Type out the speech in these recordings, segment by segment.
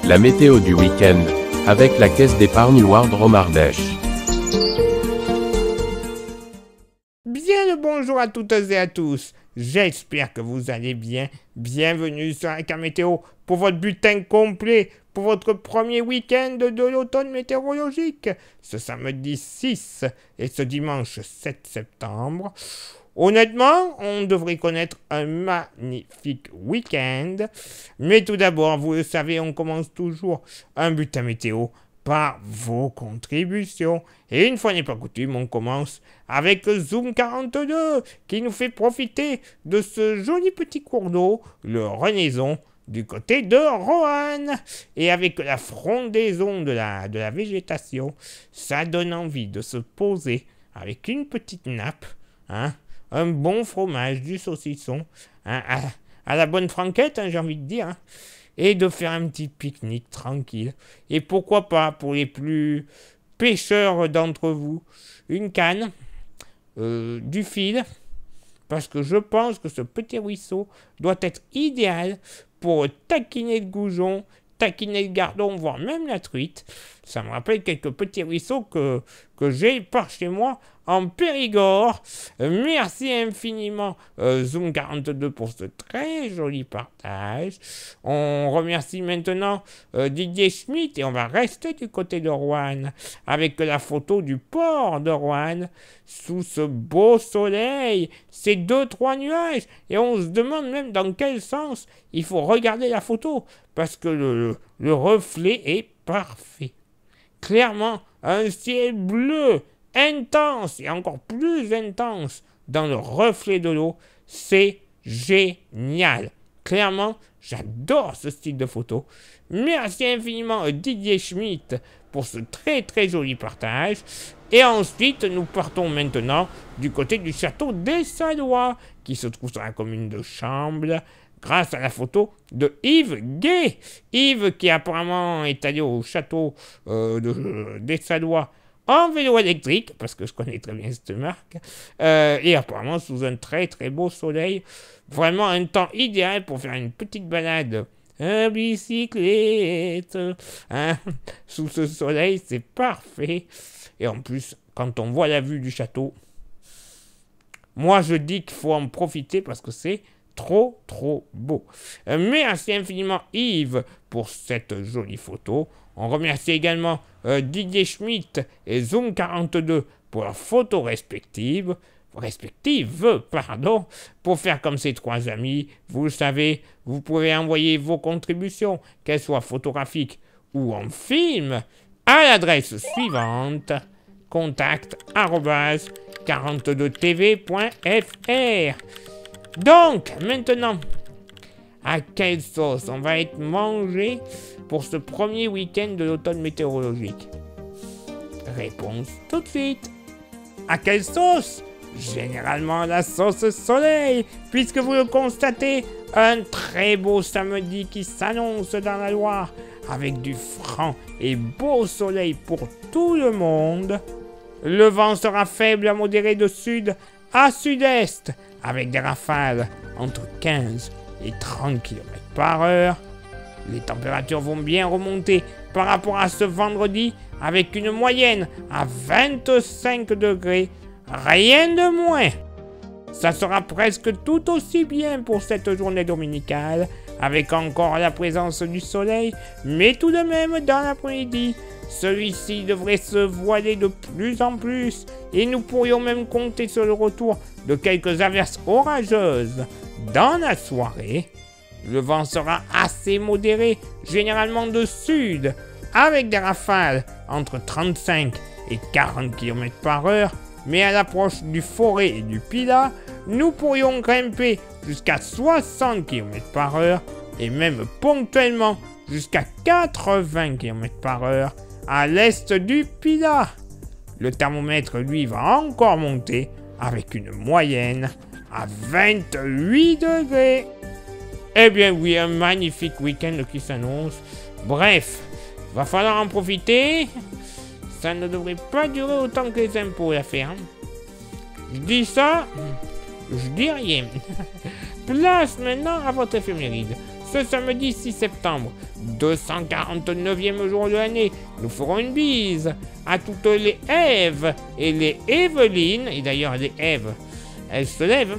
La météo du week-end, avec la caisse d'épargne Wardrom Ardèche. Bien le bonjour à toutes et à tous. J'espère que vous allez bien. Bienvenue sur Aka Météo pour votre bulletin complet pour votre premier week-end de l'automne météorologique. Ce samedi 6 et ce dimanche 7 septembre. Honnêtement, on devrait connaître un magnifique week-end. Mais tout d'abord, vous le savez, on commence toujours un bulletin météo par vos contributions. Et une fois n'est pas coutume, on commence avec Zoom 42 qui nous fait profiter de ce joli petit cours d'eau, le Renaison, du côté de Roanne. Et avec la frondaison de la végétation, ça donne envie de se poser avec une petite nappe, un bon fromage, du saucisson, à la bonne franquette, j'ai envie de dire, et de faire un petit pique-nique tranquille. Et pourquoi pas, pour les plus pêcheurs d'entre vous, une canne, du fil, parce que je pense que ce petit ruisseau doit être idéal pour taquiner le goujon, taquiner le gardon, voire même la truite. Ça me rappelle quelques petits ruisseaux que j'ai par chez moi en Périgord. Merci infiniment Zoom 42 pour ce très joli partage. On remercie maintenant Didier Schmitt et on va rester du côté de Roanne avec la photo du port de Roanne sous ce beau soleil, ces 2-3 nuages, et on se demande même dans quel sens il faut regarder la photo parce que le reflet est parfait. Clairement, un ciel bleu intense et encore plus intense dans le reflet de l'eau, c'est génial. Clairement, j'adore ce style de photo. Merci infiniment Didier Schmitt pour ce très très joli partage. Et ensuite, nous partons maintenant du côté du château des Sadois, qui se trouve sur la commune de Chambles, grâce à la photo de Yves Gay. Yves qui apparemment est allé au château des Sadois en vélo électrique, parce que je connais très bien cette marque, et apparemment sous un très très beau soleil. Vraiment un temps idéal pour faire une petite balade en bicyclette. Sous ce soleil, c'est parfait. Et en plus, quand on voit la vue du château, moi je dis qu'il faut en profiter parce que c'est trop beau. Merci infiniment Yves pour cette jolie photo. On remercie également Didier Schmitt et Zoom 42 pour leurs photos respectives, pour faire comme ces trois amis. Vous le savez, vous pouvez envoyer vos contributions, qu'elles soient photographiques ou en film, à l'adresse suivante, contact@42tv.fr. Donc, maintenant, à quelle sauce on va être mangé pour ce premier week-end de l'automne météorologique? Réponse tout de suite. À quelle sauce? Généralement la sauce soleil, puisque vous le constatez, un très beau samedi qui s'annonce dans la Loire, avec du franc et beau soleil pour tout le monde. Le vent sera faible à modéré de sud à sud-est, avec des rafales entre 15 et 30 km/h. Les températures vont bien remonter par rapport à ce vendredi, avec une moyenne à 25 degrés, rien de moins. Ça sera presque tout aussi bien pour cette journée dominicale, avec encore la présence du soleil, mais tout de même dans l'après-midi, celui-ci devrait se voiler de plus en plus, et nous pourrions même compter sur le retour de quelques averses orageuses dans la soirée. Le vent sera assez modéré, généralement de sud, avec des rafales entre 35 et 40 km/h, mais à l'approche du Forêt et du Pilat, nous pourrions grimper jusqu'à 60 km/h et même ponctuellement jusqu'à 80 km/h à l'est du Pilat. Le thermomètre, lui, va encore monter avec une moyenne à 28 degrés. Eh bien oui, un magnifique week-end qui s'annonce. Bref, va falloir en profiter. Ça ne devrait pas durer autant que les impôts à faire. Je dis ça, je dis rien. Place maintenant à votre éphéméride. ce samedi 6 septembre, 249e jour de l'année, nous ferons une bise à toutes les Èves et les Évelyne. Et d'ailleurs, les Èves, elles se lèvent.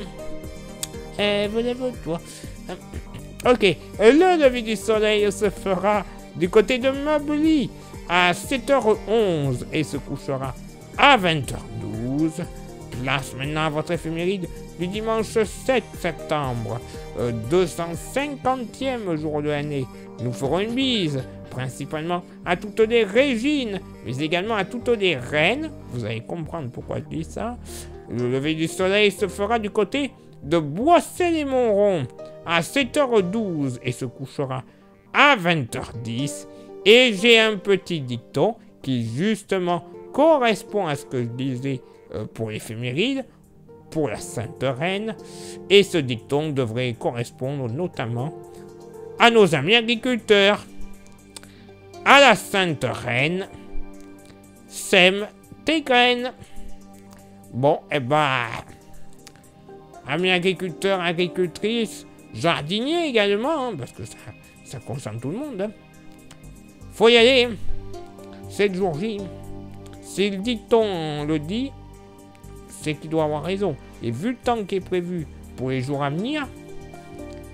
Ève, lève-toi. Ok, le lever du soleil se fera du côté de Mably à 7h11 et se couchera à 20h12. Place maintenant à votre éphéméride du dimanche 7 septembre, 250e jour de l'année. Nous ferons une bise, principalement à toutes les Régines, mais également à toutes les Reines. Vous allez comprendre pourquoi je dis ça. Le lever du soleil se fera du côté de Boissel-et-Montrond à 7h12 et se couchera à 20h10. Et j'ai un petit dicton qui justement correspond à ce que je disais pour l'éphéméride, pour la Sainte Reine. Et ce dicton devrait correspondre notamment à nos amis agriculteurs. À la Sainte Reine, sème tes graines. Bon, eh ben, amis agriculteurs, agricultrices, jardiniers également, hein, parce que ça concerne tout le monde. Hein. Faut y aller, c'est le jour J. Si le dicton le dit, c'est qu'il doit avoir raison. Et vu le temps qui est prévu pour les jours à venir,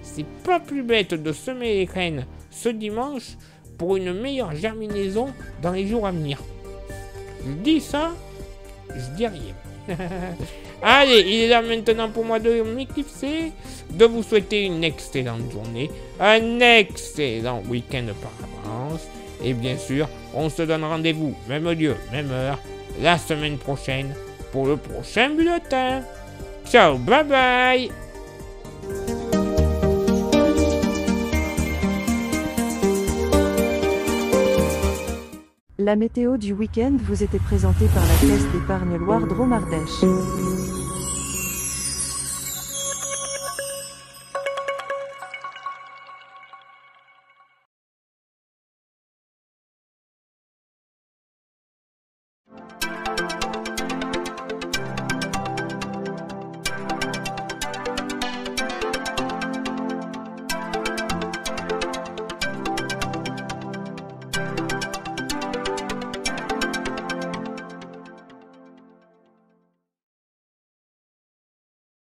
c'est pas plus bête de semer les graines ce dimanche pour une meilleure germinaison dans les jours à venir. Je dis ça, je dis rien. Allez, il est là maintenant pour moi de m'éclipser, de vous souhaiter une excellente journée, un excellent week-end par avance. Et bien sûr, on se donne rendez-vous, même lieu, même heure, la semaine prochaine pour le prochain bulletin. Ciao, bye bye. La météo du week-end vous était présentée par la Caisse d'épargne Loire Drôme Ardèche.